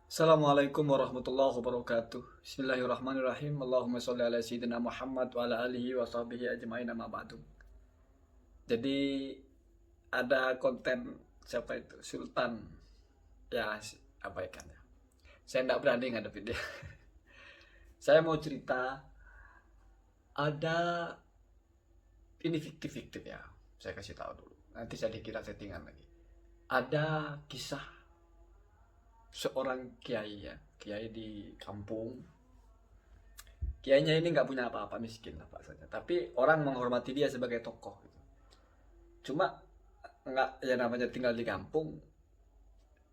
Assalamualaikum warahmatullahi wabarakatuh. Bismillahirrahmanirrahim. Allahumma sholli ala sayyidina Muhammad wa ala alihi wa sahbihi ajma'in amma ba'du. Jadi ada konten siapa itu? Sultan. Ya, abaikan ya. Saya tidak berani ngadepin dia. Saya mau cerita ada ini fiktif-fiktif ya. Saya kasih tahu dulu. Nanti saya dikira settingan lagi. Ada kisah seorang kiai ya, kiai di kampung. Kiainya ini nggak punya apa-apa, miskin lah bahasanya. Tapi orang menghormati dia sebagai tokoh gitu. Cuma nggak, ya namanya tinggal di kampung,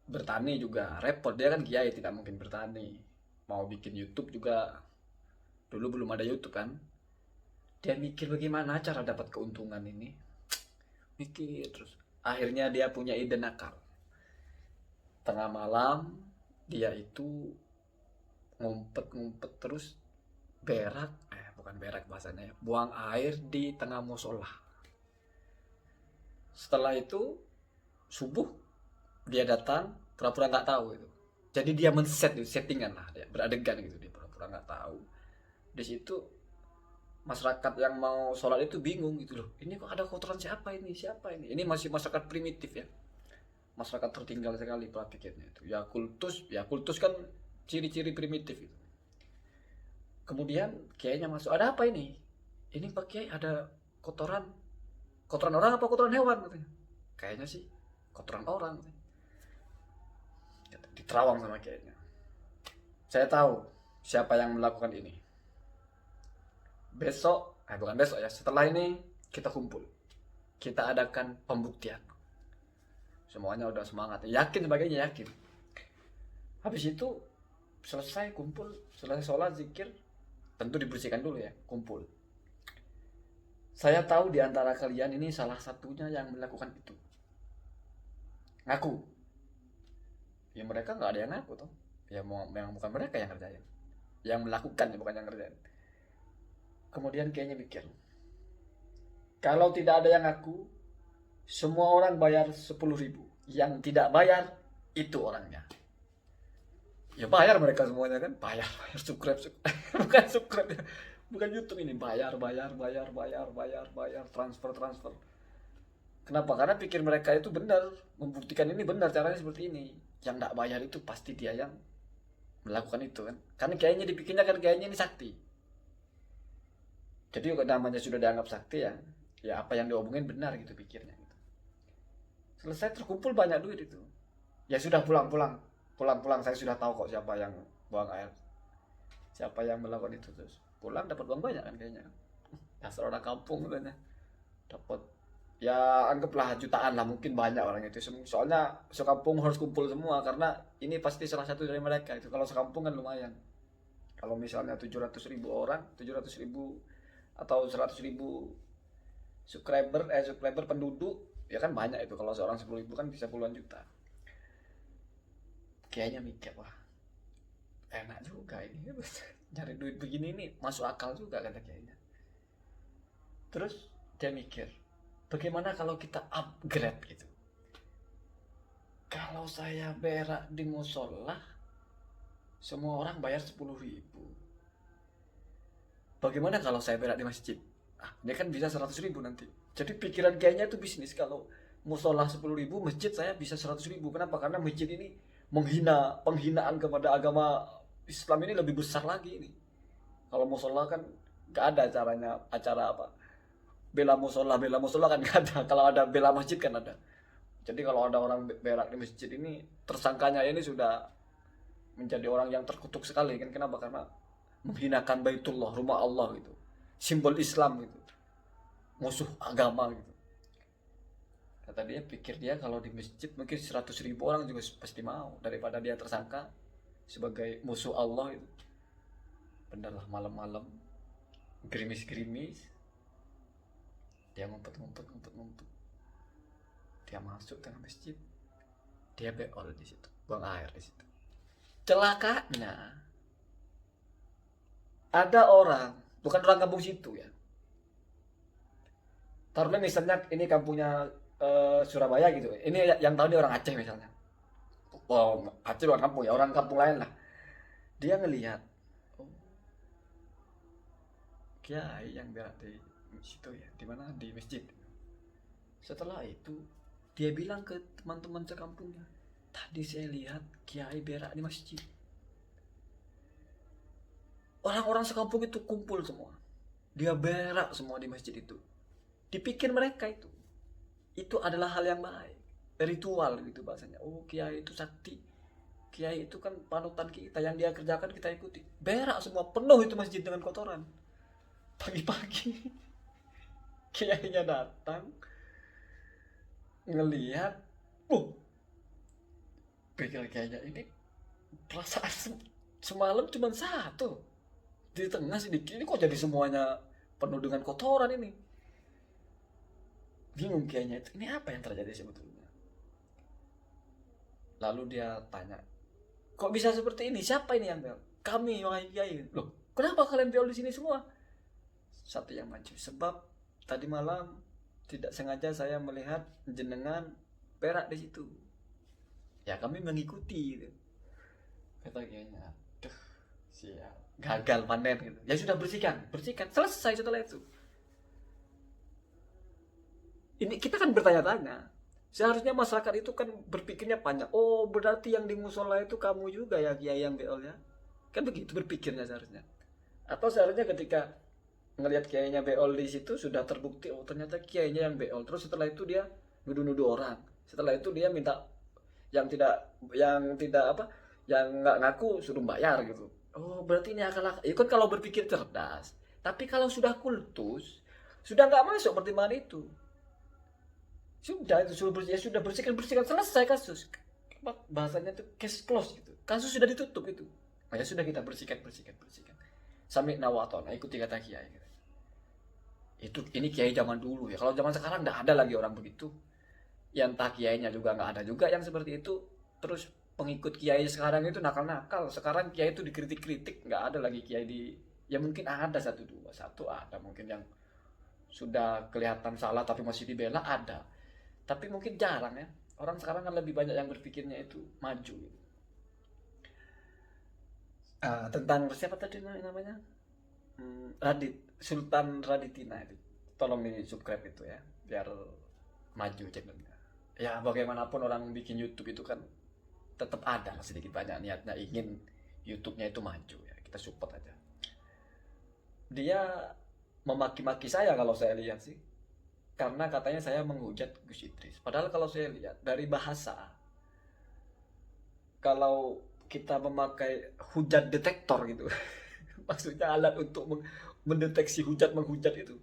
bertani juga repot. Dia kan kiai, tidak mungkin bertani. Mau bikin YouTube juga, dulu belum ada YouTube kan. Dia mikir bagaimana cara dapat keuntungan ini. Mikir terus. Akhirnya dia punya ide nakal. Tengah malam dia itu ngumpet-ngumpet terus berak, bukan berak bahasanya ya, buang air di tengah musola. Setelah itu subuh dia datang pura-pura nggak tahu itu. Jadi dia men-set settingan lah, dia beradegan gitu, dia pura-pura nggak tahu. Di situ masyarakat yang mau sholat itu bingung gitu loh. Ini kok ada kotoran siapa ini? Siapa ini? Ini masih masyarakat primitif ya. Masyarakat tertinggal sekali pola pikirnya itu. Ya kultus kan ciri-ciri primitif itu. Kemudian kiainya masuk, ada apa ini? Ini Pak Kiai ada kotoran. Kotoran orang apa kotoran hewan katanya? Kayaknya sih kotoran orang. Diterawang sama kiainya. Saya tahu siapa yang melakukan ini. Besok, bukan besok ya, setelah ini kita kumpul. Kita adakan pembuktian. Semuanya udah semangat, yakin sebagainya, yakin. Habis itu selesai kumpul, selesai sholat zikir, tentu dibersihkan dulu ya, kumpul. Saya tahu di antara kalian ini salah satunya yang melakukan itu. Ngaku. Ya mereka nggak ada yang ngaku tuh. Ya yang bukan mereka yang ngerjain. Yang melakukan ya bukan yang ngerjain. Kemudian kayaknya mikir. Kalau tidak ada yang ngaku, semua orang bayar 10.000. Yang tidak bayar, itu orangnya. Ya bayar mereka semuanya kan, bayar subscribe, bukan subscribe ya, bukan YouTube ini, bayar, transfer. Kenapa? Karena pikir mereka itu benar, membuktikan ini benar, caranya seperti ini. Yang tidak bayar itu pasti dia yang melakukan itu kan, karena kayaknya dipikirnya kan kayaknya ini sakti. Jadi namanya sudah dianggap sakti ya, ya apa yang diomongin benar gitu pikirnya gitu. Selesai terkumpul banyak duit itu, ya sudah pulang, saya sudah tahu kok siapa yang buang air, siapa yang melakukan itu. Terus pulang dapat uang banyak kan kayaknya, dasar orang kampung katanya dapat, ya anggaplah jutaan lah, mungkin banyak orang itu. Soalnya sekampung harus kumpul semua karena ini pasti salah satu dari mereka itu. Kalau sekampung kan lumayan, kalau misalnya 700.000 orang, 700.000 atau 100.000 subscriber penduduk, ya kan banyak itu. Kalau seorang 10.000 kan bisa puluhan juta. Kayaknya mikir, wah enak juga ini. Nyari duit begini nih masuk akal juga kata kayaknya. Terus dia mikir, bagaimana kalau kita upgrade gitu. Kalau saya berak di musola, semua orang bayar 10.000. Bagaimana kalau saya berak di masjid? Dia kan bisa 100.000 nanti. Jadi pikiran kayaknya itu bisnis. Kalau musola 10.000, masjid saya bisa 100.000. Kenapa? Karena masjid ini penghinaan kepada agama Islam ini lebih besar lagi ini. Kalau musola kan gak ada acara apa, bela musola kan gak ada. Kalau ada bela masjid kan ada. Jadi kalau ada orang berak di masjid ini, tersangkanya ini sudah menjadi orang yang terkutuk sekali kan. Kenapa? Karena menghinakan Baitullah, rumah Allah gitu, simbol Islam gitu, musuh agama gitu. Kata dia, pikir dia kalau di masjid mungkin 100.000 orang juga pasti mau, daripada dia tersangka sebagai musuh Allah itu. Benarlah malam-malam, gerimis-gerimis, dia ngumpet, dia masuk tengah masjid, dia beol di situ, buang air di situ. Celakanya ada orang, bukan orang kampung situ ya. Taruhnya misalnya ini kampungnya Surabaya gitu. Ini yang tahu ini orang Aceh misalnya. oh Aceh orang kampung ya, orang kampung lain lah. Dia ngelihat, oh kiai yang berak di situ ya, di mana, di masjid. Setelah itu dia bilang ke teman-teman sekampungnya, tadi saya lihat kiai berak di masjid. Orang-orang sekampung itu kumpul semua, dia berak semua di masjid itu. Dipikir mereka itu adalah hal yang baik, ritual gitu bahasanya. Oh kiai itu sakti, kiai itu kan panutan kita, yang dia kerjakan kita ikuti. Berak semua, penuh itu masjid dengan kotoran. Pagi-pagi kiainya datang, ngelihat, pikir kayaknya ini perasaan semalam cuma satu, di tengah sedikit ini kok jadi semuanya penuh dengan kotoran ini. Bingung kayaknya, itu ini apa yang terjadi sebetulnya. Lalu dia tanya, kok bisa seperti ini, siapa ini yang beol? Kami wahai kiai. Loh kenapa kalian beol di sini semua? Satu yang maju, sebab tadi malam tidak sengaja saya melihat jenengan berak di situ, ya kami mengikuti gitu. Kata kayaknya, aduh sial, gagal panen gitu. Ya sudah, bersihkan, selesai. Setelah itu ini kita kan bertanya-tanya, seharusnya masyarakat itu kan berpikirnya panjang. Oh berarti yang di musola itu kamu juga ya kiai yang beol ya, kan begitu berpikirnya seharusnya. Atau seharusnya ketika ngelihat kiainya beol di situ sudah terbukti, oh ternyata kiainya yang beol, terus setelah itu dia nuduh-nuduh orang, setelah itu dia minta yang tidak apa, yang nggak ngaku suruh bayar gitu. Oh berarti ini akal, ya kan kalau berpikir cerdas. Tapi kalau sudah kultus, sudah nggak masuk pertimbangan itu. Sudah itu sudah bersihkan, selesai kasus. Bahasanya itu case close gitu, kasus sudah ditutup itu. Oh, ya sudah, kita bersihkan. Sami nawatona, ikuti kata kiai gitu. Ini kiai zaman dulu ya. Kalau zaman sekarang nggak ada lagi orang begitu. Yang entah kiainya juga nggak ada juga yang seperti itu. Terus pengikut kiai sekarang itu nakal-nakal. Sekarang kiai itu dikritik-kritik, nggak ada lagi kiai di. Ya mungkin ada satu ada mungkin yang sudah kelihatan salah tapi masih dibela, ada. Tapi mungkin jarang ya. Orang sekarang kan lebih banyak yang berpikirnya itu maju gitu. Tentang siapa tadi namanya? Sultan Raditina itu, tolong di subscribe itu ya, biar maju channelnya. Ya bagaimanapun orang bikin YouTube itu kan tetap ada sedikit banyak niatnya ingin YouTube-nya itu maju ya, kita support aja. Dia memaki-maki saya kalau saya lihat sih, karena katanya saya menghujat Gus Idris. Padahal kalau saya lihat dari bahasa, kalau kita memakai hujat detektor gitu, maksudnya alat untuk mendeteksi hujat menghujat itu.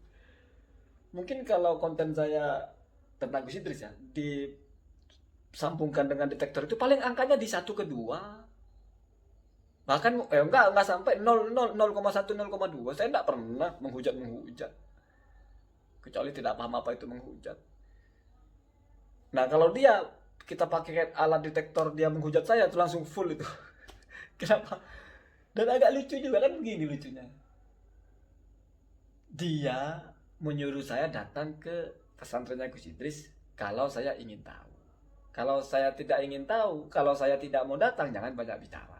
Mungkin kalau konten saya tentang Gus Idris ya, disambungkan dengan detektor itu paling angkanya di 1 ke 2. Bahkan enggak sampai 0, 0, 0,1, 0,2. Saya enggak pernah menghujat. Kecuali tidak paham apa itu menghujat. Nah, kalau kita pakai alat detektor dia menghujat saya itu langsung full itu. Kenapa? Dan agak lucu juga kan, begini lucunya. Dia menyuruh saya datang ke pesantrennya Gus Idris kalau saya ingin tahu. Kalau saya tidak ingin tahu, kalau saya tidak mau datang, jangan banyak bicara.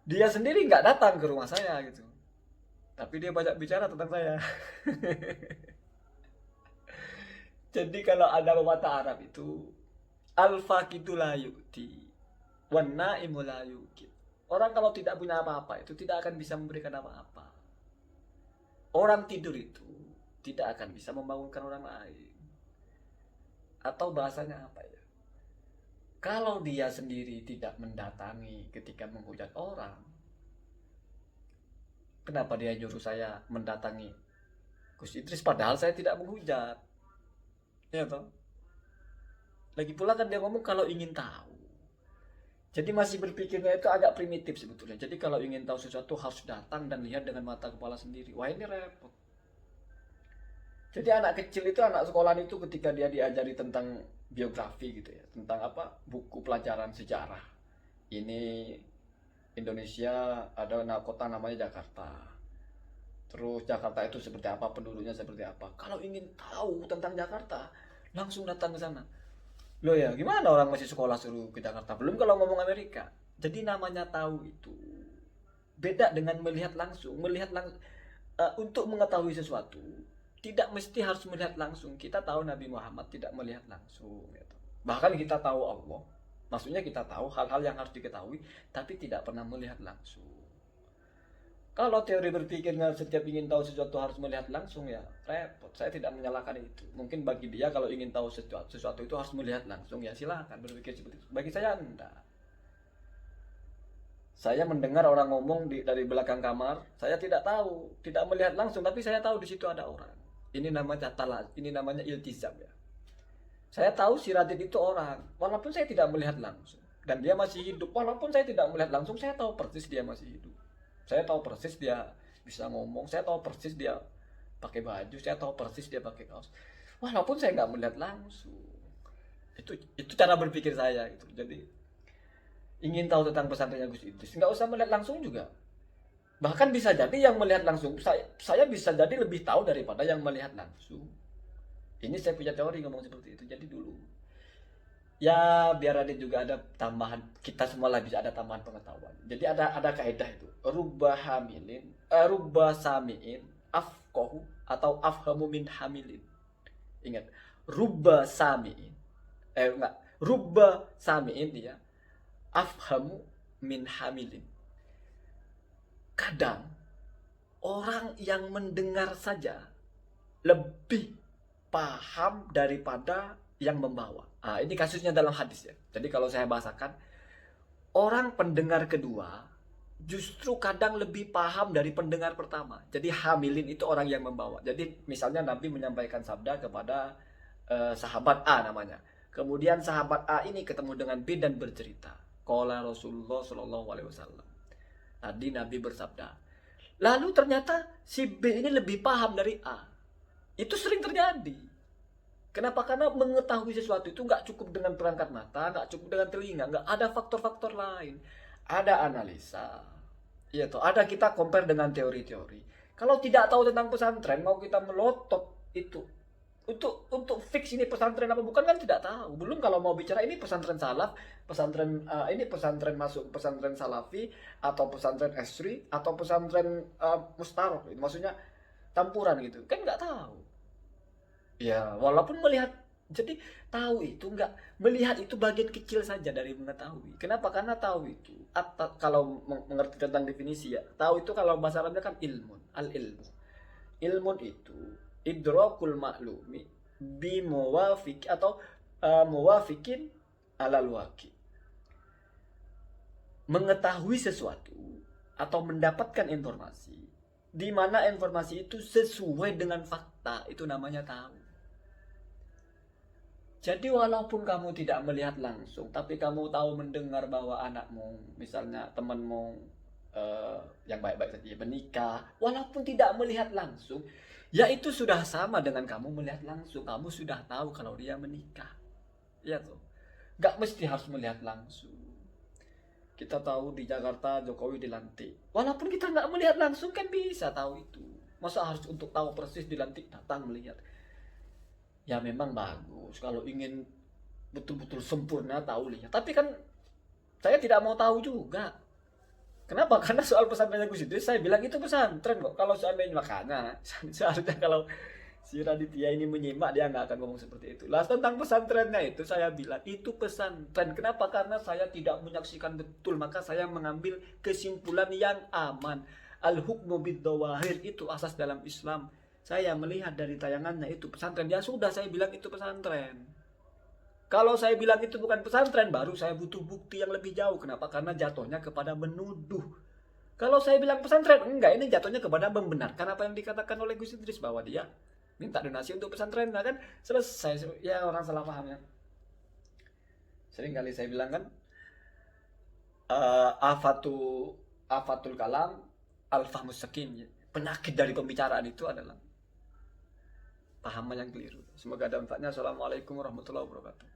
Dia sendiri nggak datang ke rumah saya gitu, tapi dia banyak bicara tentang saya. Jadi kalau ada pepatah Arab itu, al-faqidu la yu'ti wan na'imu la yuqit. Orang kalau tidak punya apa-apa itu tidak akan bisa memberikan apa-apa. Orang tidur itu tidak akan bisa membangunkan orang lain. Atau bahasanya apa ya? Kalau dia sendiri tidak mendatangi ketika menghujat orang, kenapa dia nyuruh saya mendatangi Gus Idris padahal saya tidak menghujat? Ya toh? Lagi pula kan dia ngomong kalau ingin tahu. Jadi masih berpikirnya itu agak primitif sebetulnya. Jadi kalau ingin tahu sesuatu harus datang dan lihat dengan mata kepala sendiri. Wah ini repot. Jadi anak kecil itu, anak sekolah itu ketika dia diajari tentang biografi gitu ya, tentang apa, buku pelajaran sejarah. Ini Indonesia ada kota namanya Jakarta. Terus Jakarta itu seperti apa, penduduknya seperti apa. Kalau ingin tahu tentang Jakarta, langsung datang ke sana. Loh ya, gimana orang masih sekolah suruh ke Jakarta? Belum kalau ngomong Amerika. Jadi namanya tahu itu beda dengan melihat langsung. Untuk mengetahui sesuatu tidak mesti harus melihat langsung. Kita tahu Nabi Muhammad tidak melihat langsung gitu. Bahkan kita tahu Allah. Maksudnya kita tahu hal-hal yang harus diketahui tapi tidak pernah melihat langsung. Kalau teori berpikirnya setiap ingin tahu sesuatu harus melihat langsung, ya repot. Saya tidak menyalahkan itu. Mungkin bagi dia kalau ingin tahu sesuatu itu harus melihat langsung, ya silakan berpikir seperti itu. Bagi saya enggak. Saya mendengar orang ngomong dari belakang kamar, saya tidak tahu, tidak melihat langsung, tapi saya tahu di situ ada orang. Ini namanya iltizam ya. Saya tahu si Radit itu orang, walaupun saya tidak melihat langsung. Dan dia masih hidup, walaupun saya tidak melihat langsung, saya tahu persis dia masih hidup. Saya tahu persis dia bisa ngomong, saya tahu persis dia pakai baju, saya tahu persis dia pakai kaos. Walaupun saya nggak melihat langsung. Itu cara berpikir saya itu. Jadi ingin tahu tentang pesantrennya Gus Idris, nggak usah melihat langsung juga. Bahkan bisa jadi yang melihat langsung, saya bisa jadi lebih tahu daripada yang melihat langsung. Ini saya punya teori ngomong seperti itu. Jadi dulu, ya biar ada juga ada tambahan, kita semua lah bisa ada tambahan pengetahuan. Jadi ada kaidah itu, rubba samiin afqahu atau afhamu min hamilin. Ingat, rubba samiin enggak, rubba samiin dia afhamu min hamilin. Kadang orang yang mendengar saja lebih paham daripada yang membawa. Ini kasusnya dalam hadis ya. Jadi kalau saya bahasakan, orang pendengar kedua justru kadang lebih paham dari pendengar pertama. Jadi hamilin itu orang yang membawa. Jadi misalnya Nabi menyampaikan sabda kepada sahabat A namanya. Kemudian sahabat A ini ketemu dengan B dan bercerita. Qala Rasulullah Shallallahu Alaihi Wasallam. Tadi Nabi bersabda. Lalu ternyata si B ini lebih paham dari A. Itu sering terjadi. Kenapa? Karena mengetahui sesuatu itu nggak cukup dengan perangkat mata, nggak cukup dengan telinga, nggak ada faktor-faktor lain. Ada analisa, ya toh, ada kita compare dengan teori-teori. Kalau tidak tahu tentang pesantren, mau kita melotot itu untuk fix ini pesantren apa bukan kan tidak tahu. Belum kalau mau bicara ini pesantren salaf, ini pesantren masuk pesantren salafi atau pesantren esri atau pesantren mustarok, maksudnya campuran gitu, kan nggak tahu. Ya, walaupun melihat, jadi tahu itu enggak, melihat itu bagian kecil saja dari mengetahui. Kenapa? Karena tahu itu, kalau mengerti tentang definisi ya, tahu itu kalau bahasa Arabnya kan ilmun, al-ilmu. Ilmun itu idrakul maklumi bi muwafiq atau muwafiqin alal waqi. Mengetahui sesuatu atau mendapatkan informasi di mana informasi itu sesuai dengan fakta, itu namanya tahu. Jadi walaupun kamu tidak melihat langsung, tapi kamu tahu mendengar bahwa anakmu, misalnya temanmu yang baik-baik saja menikah, walaupun tidak melihat langsung, ya itu sudah sama dengan kamu melihat langsung. Kamu sudah tahu kalau dia menikah, ya tuh. Gak mesti harus melihat langsung. Kita tahu di Jakarta Jokowi dilantik, walaupun kita nggak melihat langsung kan bisa tahu itu. Masa harus untuk tahu persis dilantik datang melihat? Ya memang bagus kalau ingin betul-betul sempurna tahu lihat. Tapi kan saya tidak mau tahu juga. Kenapa? Karena soal pesantrennya Gus Idris saya bilang itu pesantren kok. Kalau seandainya makanya seharusnya kalau si Raditya ini menyimak dia nggak akan ngomong seperti itu. Lah tentang pesantrennya itu saya bilang itu pesantren. Kenapa? Karena saya tidak menyaksikan betul, maka saya mengambil kesimpulan yang aman. Al-hukmu bid-dawahir itu asas dalam Islam. Saya melihat dari tayangannya itu pesantren. Ya sudah saya bilang itu pesantren. Kalau saya bilang itu bukan pesantren, baru saya butuh bukti yang lebih jauh. Kenapa? Karena jatuhnya kepada menuduh. Kalau saya bilang pesantren, enggak, ini jatuhnya kepada membenarkan apa yang dikatakan oleh Gus Idris bahwa dia minta donasi untuk pesantren, nah kan selesai. Ya orang salah paham ya. Sering kali saya bilang kan, afatul kalam al-fahmus sakim. Penyakit dari pembicaraan itu adalah pahaman yang keliru. Semoga ada manfaatnya. Assalamualaikum warahmatullahi wabarakatuh.